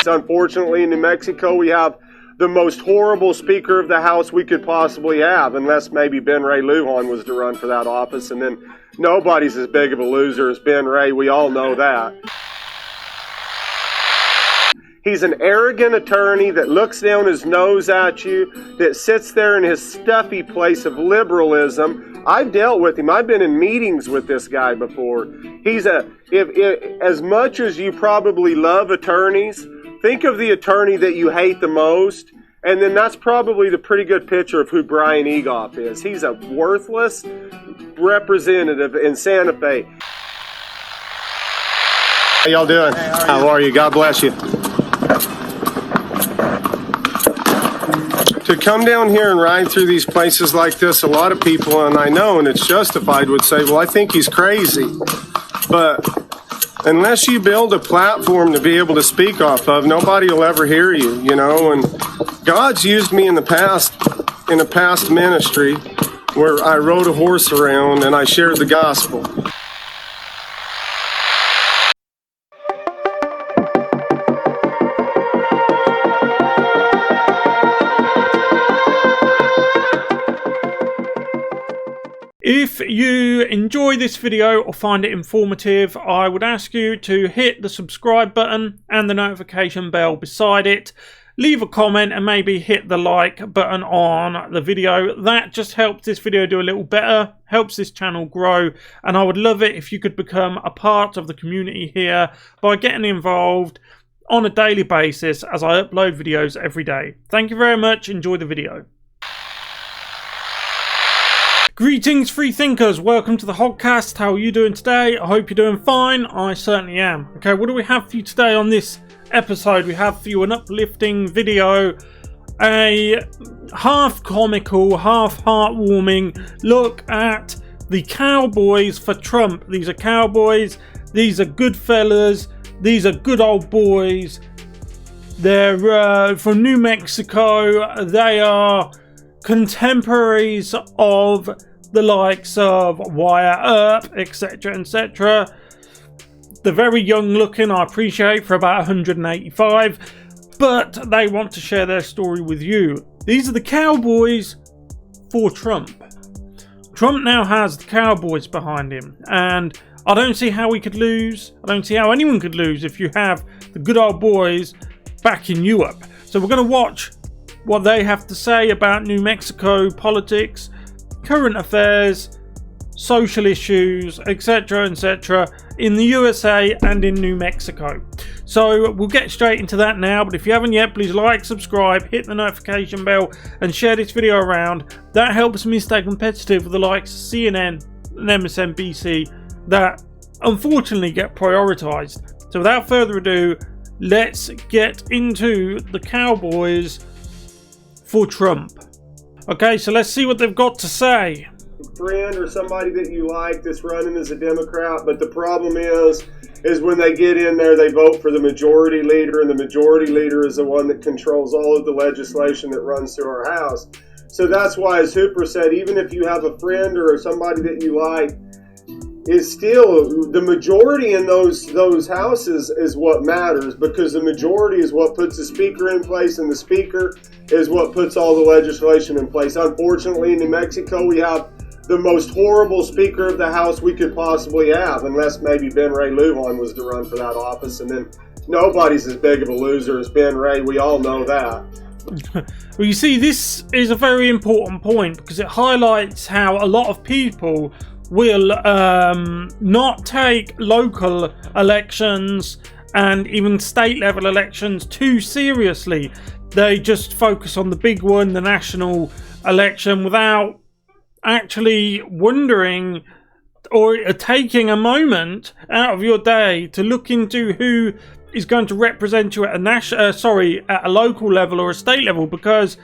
Unfortunately, in New Mexico, we have the most horrible Speaker of the House we could possibly have, unless maybe Ben Ray Lujan was to run for that office, and then nobody's as big of a loser as Ben Ray. We all know that. He's an arrogant attorney that looks down his nose at you, that sits there in his stuffy place of liberalism. I've dealt with him. I've been in meetings with this guy before. He's as much as you probably love attorneys, think of the attorney that you hate the most, and then that's probably the pretty good picture of who Brian Egoff is. He's a worthless representative in Santa Fe. How y'all doing? How are you? God bless you. To come down here and ride through these places like this, a lot of people, and I know, and it's justified, would say, well, I think he's crazy. But unless you build a platform to be able to speak off of, nobody will ever hear you, you know. And God's used me in the past, in a past ministry, where I rode a horse around and I shared the gospel. If you enjoy this video or find it informative, I would ask you to hit the subscribe button and the notification bell beside it. Leave a comment and maybe hit the like button on the video. That just helps this video do a little better, helps this channel grow, and I would love it if you could become a part of the community here by getting involved on a daily basis as I upload videos every day. Thank you very much. Enjoy the video. Greetings, free thinkers. Welcome to the Hoggcast. How are you doing today? I hope you're doing fine. I certainly am. Okay, what do we have for you today on this episode? We have for you an uplifting video, a half comical, half heartwarming look at the cowboys for Trump. These are cowboys. These are good fellas. These are good old boys. They're from New Mexico. They are contemporaries of the likes of Wire Earp, etc., etc. They're very young looking, I appreciate, for about 185, but they want to share their story with you. These are the cowboys for Trump. Trump now has the cowboys behind him, and I don't see how he could lose. I don't see how anyone could lose if you have the good old boys backing you up. So we're going to watch what they have to say about New Mexico politics, current affairs, social issues, etc., etc. in the USA and in New Mexico. So we'll get straight into that now, but if you haven't yet, please like, subscribe, hit the notification bell and share this video around. That helps me stay competitive with the likes of CNN and MSNBC that unfortunately get prioritized. So without further ado, let's get into the cowboys for Trump. Okay, so let's see what they've got to say. Friend or somebody that you like that's running as a Democrat, but the problem is when they get in there, they vote for the majority leader, and the majority leader is the one that controls all of the legislation that runs through our House. So that's why, as Hooper said, even if you have a friend or somebody that you like, is still the majority in those houses is what matters, because the majority is what puts the speaker in place, and the speaker is what puts all the legislation in place. Unfortunately, in New Mexico, we have the most horrible Speaker of the House we could possibly have, unless maybe Ben Ray Lujan was to run for that office, and then nobody's as big of a loser as Ben Ray. We all know that. Well, you see, this is a very important point because it highlights how a lot of people will not take local elections and even state level elections too seriously. They just focus on the big one, the national election, without actually wondering or taking a moment out of your day to look into who is going to represent you at a local level or a state level. Because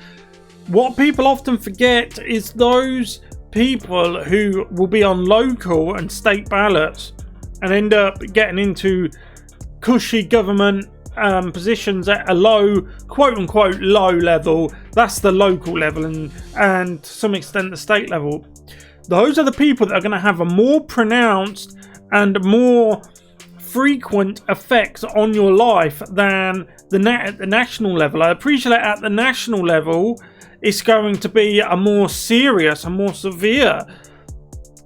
what people often forget is those people who will be on local and state ballots and end up getting into cushy government positions at a low, quote-unquote low level. That's the local level, and to some extent the state level. Those are the people that are going to have a more pronounced and more frequent effects on your life than at the national level. I appreciate at the national level it's going to be a more serious, a more severe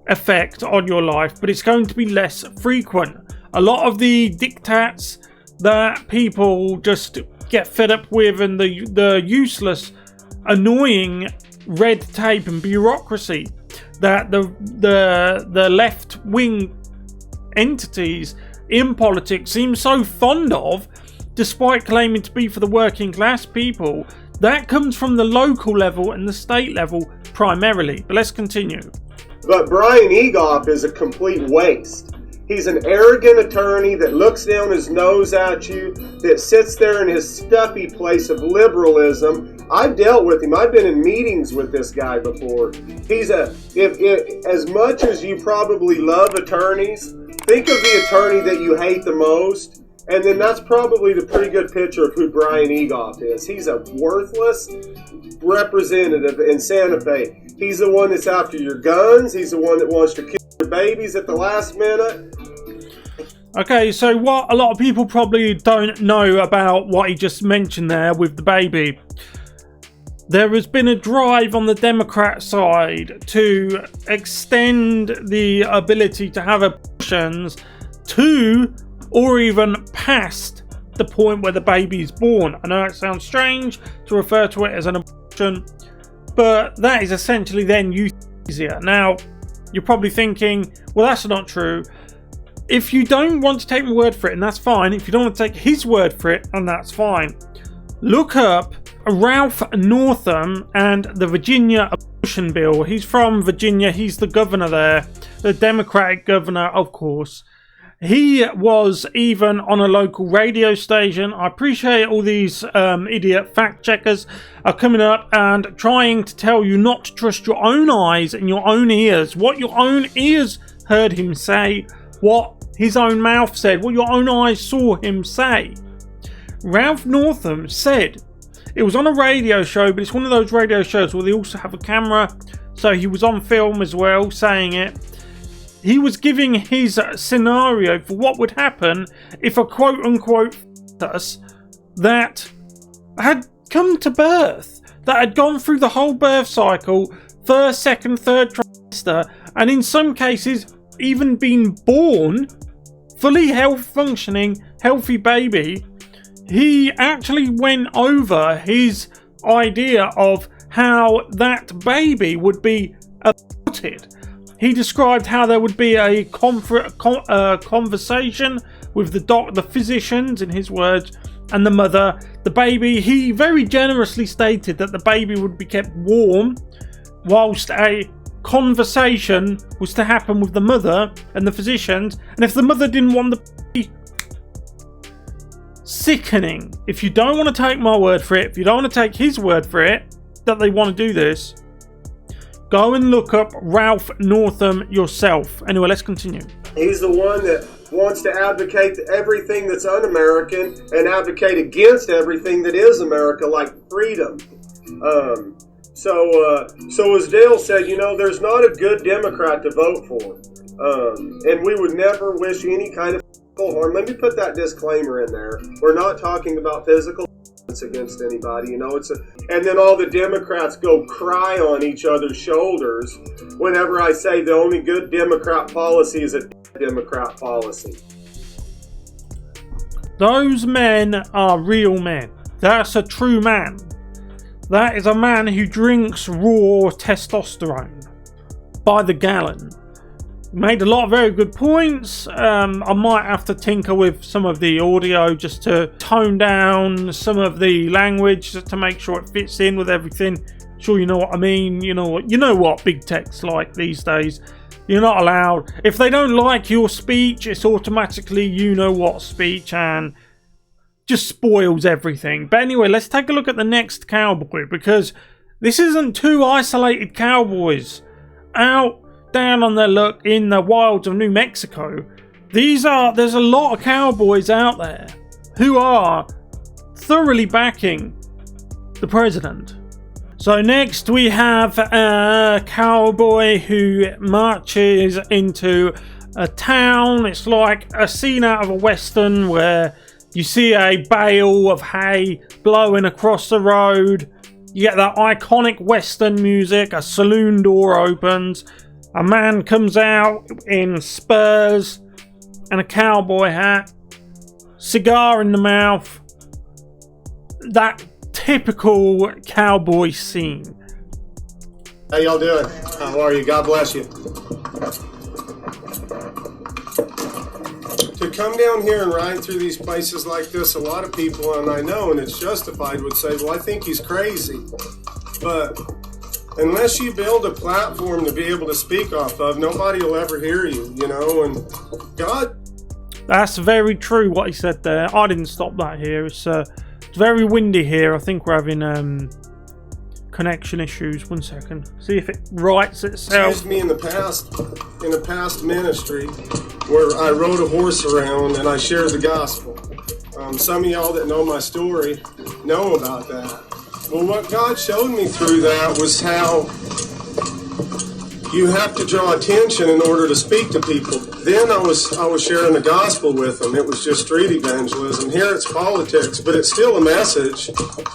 effect on your life, but it's going to be less frequent. A lot of the diktats that people just get fed up with and the useless, annoying red tape and bureaucracy that the left-wing entities in politics seem so fond of, despite claiming to be for the working class people, that comes from the local level and the state level primarily. But let's continue. But Brian Egoff is a complete waste. He's an arrogant attorney that looks down his nose at you, that sits there in his stuffy place of liberalism. I've dealt with him. I've been in meetings with this guy before. He's as much as you probably love attorneys, think of the attorney that you hate the most, and then that's probably the pretty good picture of who Brian Egoff is. He's a worthless representative in Santa Fe. He's the one that's after your guns. He's the one that wants to kill your babies at the last minute. Okay, so what a lot of people probably don't know about what he just mentioned there with the baby. There has been a drive on the Democrat side to extend the ability to have abortions to or even past the point where the baby is born. I know it sounds strange to refer to it as an abortion, but that is essentially then euthanasia. Now, you're probably thinking, well, that's not true. If you don't want to take my word for it, and that's fine. If you don't want to take his word for it, and that's fine. Look up Ralph Northam and the Virginia abortion bill. He's from Virginia. He's the governor there. The Democratic governor, of course. He was even on a local radio station. I appreciate all these idiot fact checkers are coming up and trying to tell you not to trust your own eyes and your own ears. What your own ears heard him say, what his own mouth said, what your own eyes saw him say. Ralph Northam said, it was on a radio show, but it's one of those radio shows where they also have a camera, so he was on film as well saying it. He was giving his scenario for what would happen if a quote-unquote fetus that had come to birth, that had gone through the whole birth cycle, first, second, third trimester, and in some cases even been born, fully functioning, healthy baby. He actually went over his idea of how that baby would be aborted. He described how there would be a conversation with the physicians, in his words, and the mother. The baby, he very generously stated that the baby would be kept warm whilst a conversation was to happen with the mother and the physicians. And if the mother didn't want the baby, sickening. If you don't want to take my word for it, if you don't want to take his word for it, that they want to do this, go and look up Ralph Northam yourself. Anyway, let's continue. He's the one that wants to advocate everything that's un-American and advocate against everything that is America, like freedom. So as Dale said, there's not a good Democrat to vote for. And we would never wish any kind of physical harm. Let me put that disclaimer in there. We're not talking about physical against anybody, and then all the Democrats go cry on each other's shoulders whenever I say the only good Democrat policy is a Democrat policy. Those men are real men. That's a true man. That is a man who drinks raw testosterone by the gallon. Made a lot of very good points. I might have to tinker with some of the audio just to tone down some of the language just to make sure it fits in with everything. Sure, you know what I mean. You know what big tech's like these days. You're not allowed. If they don't like your speech, it's automatically you know what speech and just spoils everything. But anyway, let's take a look at the next cowboy, because this isn't two isolated cowboys out down on their luck in the wilds of New Mexico. There's a lot of cowboys out there who are thoroughly backing the president. So next we have a cowboy who marches into a town. It's like a scene out of a western where you see a bale of hay blowing across the road. You get that iconic western music. A saloon door opens. A man comes out in spurs and a cowboy hat. Cigar in the mouth. That typical cowboy scene. How y'all doing? How are you? God bless you. To come down here and ride through these places like this, a lot of people, and I know, and it's justified, would say, well, I think he's crazy. But unless you build a platform to be able to speak off of, nobody will ever hear you, you know, and God... That's very true what he said there. I didn't stop that here. It's very windy here. I think we're having connection issues. 1 second. See if it rights itself. Used me in the past ministry where I rode a horse around and I shared the gospel. Some of y'all that know my story know about that. Well, what God showed me through that was how you have to draw attention in order to speak to people. Then I was sharing the gospel with them. It was just street evangelism. Here it's politics, but it's still a message.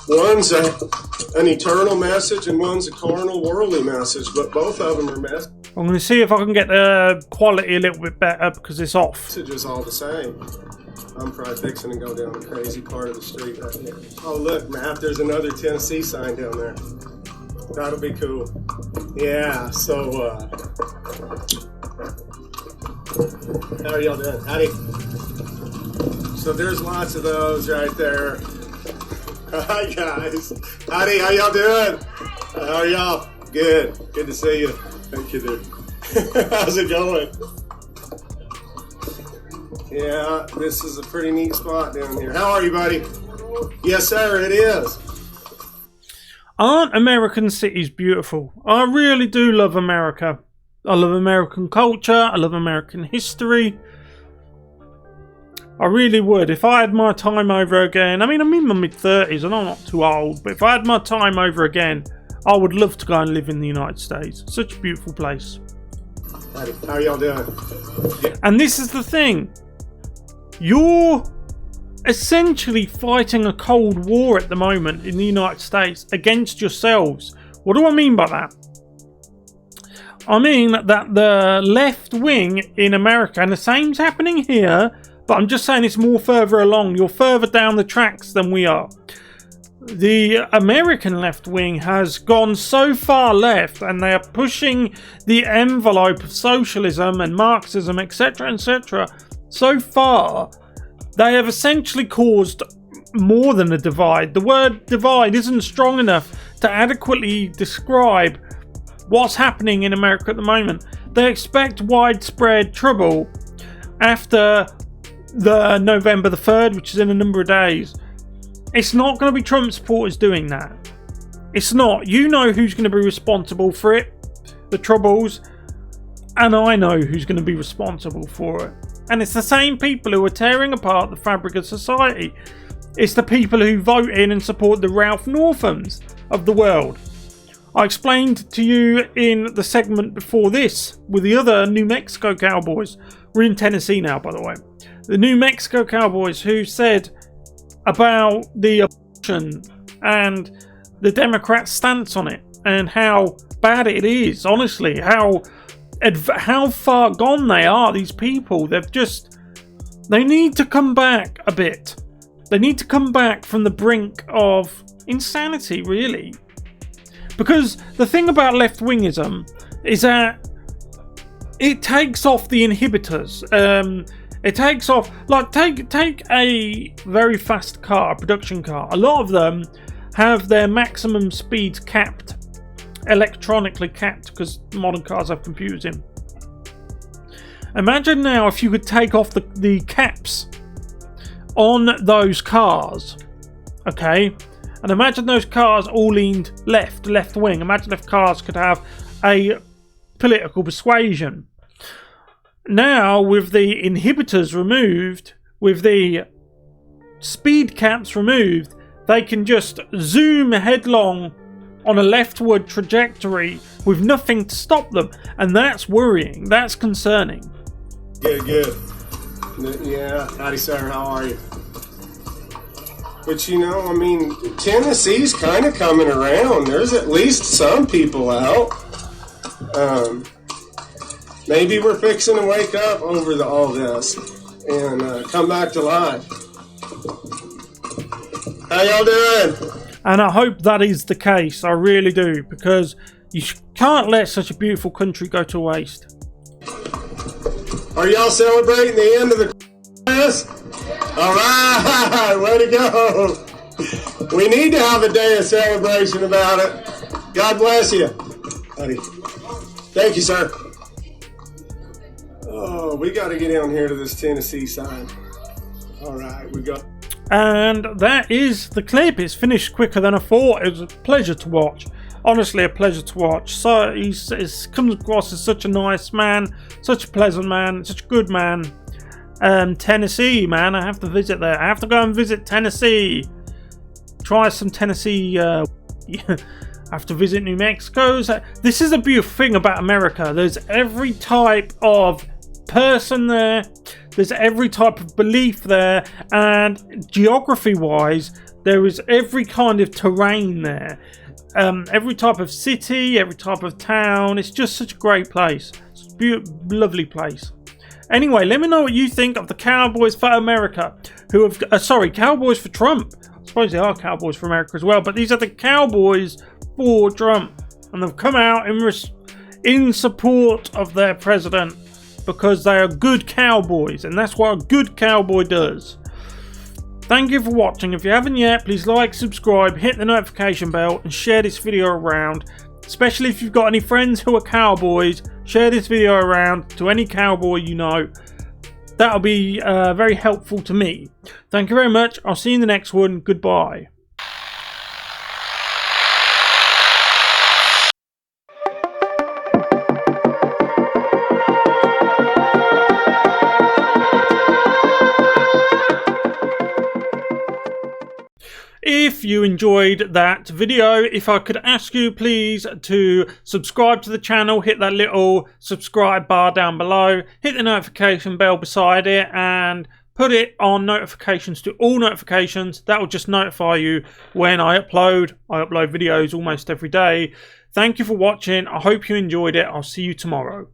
One's an eternal message and one's a carnal, worldly message, but both of them are messages. I'm going to see if I can get the quality a little bit better because it's off. Messages all the same. I'm probably fixing to go down the crazy part of the street right here. Oh, look, Matt, there's another Tennessee sign down there. That'll be cool. Yeah, so, how are y'all doing? Howdy. So there's lots of those right there. Hi, guys. Howdy, how y'all doing? How are y'all? Good. Good to see you. Thank you, dude. How's it going? Yeah, this is a pretty neat spot down here. How are you, buddy? Yes, sir, it is. Aren't American cities beautiful? I really do love America. I love American culture. I love American history. I really would. If I had my time over again, I mean, I'm in my mid-30s and I'm not too old, but if I had my time over again, I would love to go and live in the United States. Such a beautiful place. How are y'all doing? And this is the thing. You're essentially fighting a cold war at the moment in the United States against yourselves. What do I mean by that? I mean that the left wing in America, and the same's happening here, but I'm just saying it's more further along. You're further down the tracks than we are. The American left wing has gone so far left and they are pushing the envelope of socialism and Marxism, etc., so far. They have essentially caused more than a divide. The word divide isn't strong enough to adequately describe what's happening in America at the moment. They expect widespread trouble after the November the 3rd, which is in a number of days. It's not going to be Trump supporters doing that. It's not. You know who's going to be responsible for it, the troubles, and I know who's going to be responsible for it. And it's the same people who are tearing apart the fabric of society. It's the people who vote in and support the Ralph Northams of the world. I explained to you in the segment before this with the other New Mexico Cowboys. We're in Tennessee now, by the way. The New Mexico Cowboys who said about the abortion and the Democrats' stance on it and how bad it is, honestly, how far gone they are, these people. They need to come back a bit. They need to come back from the brink of insanity, really. Because the thing about left-wingism is that it takes off the inhibitors. It takes off, like, take a very fast car, a production car. A lot of them have their maximum speeds capped, electronically capped, because modern cars have computers in. Imagine now if you could take off the caps on those cars, okay? And imagine those cars all leaned left wing. Imagine if cars could have a political persuasion. Now, with the inhibitors removed, with the speed caps removed, they can just zoom headlong on a leftward trajectory with nothing to stop them. And that's worrying. That's concerning. Good, good. Yeah, howdy, sir. How are you? But you know, I mean, Tennessee's kind of coming around. There's at least some people out. Maybe we're fixing to wake up over all this and come back to life. How y'all doing? And I hope that is the case. I really do, because you can't let such a beautiful country go to waste. Are y'all celebrating the end of the class? All right, way to go. We need to have a day of celebration about it. God bless you. Buddy. Thank you, sir. Oh, we got to get down here to this Tennessee side. All right, we got. And that is the clip. It's finished quicker than I thought. It was a pleasure to watch. Honestly, a pleasure to watch. So he comes across as such a nice man, such a pleasant man, such a good man. Tennessee, man, I have to visit there. I have to go and visit Tennessee. Try some Tennessee. I have to visit New Mexico. This is a beautiful thing about America. There's every type of person there. There's every type of belief there, and geography-wise, there is every kind of terrain there. Every type of city, every type of town. It's just such a great place. It's a lovely place. Anyway, let me know what you think of the Cowboys for America, who have Cowboys for Trump. I suppose they are Cowboys for America as well, but these are the Cowboys for Trump, and they've come out in support of their president because they are good cowboys, and that's what a good cowboy does. Thank you for watching. If you haven't yet, please like, subscribe, hit the notification bell, and share this video around. Especially if you've got any friends who are cowboys, share this video around to any cowboy you know. That'll be very helpful to me. Thank you very much. I'll see you in the next one. Goodbye. If you enjoyed that video, if I could ask you please to subscribe to the channel, hit that little subscribe bar down below, hit the notification bell beside it, and put it on notifications to all notifications. That will just notify you when I upload. I upload videos almost every day. Thank you for watching. I hope you enjoyed it. I'll see you tomorrow.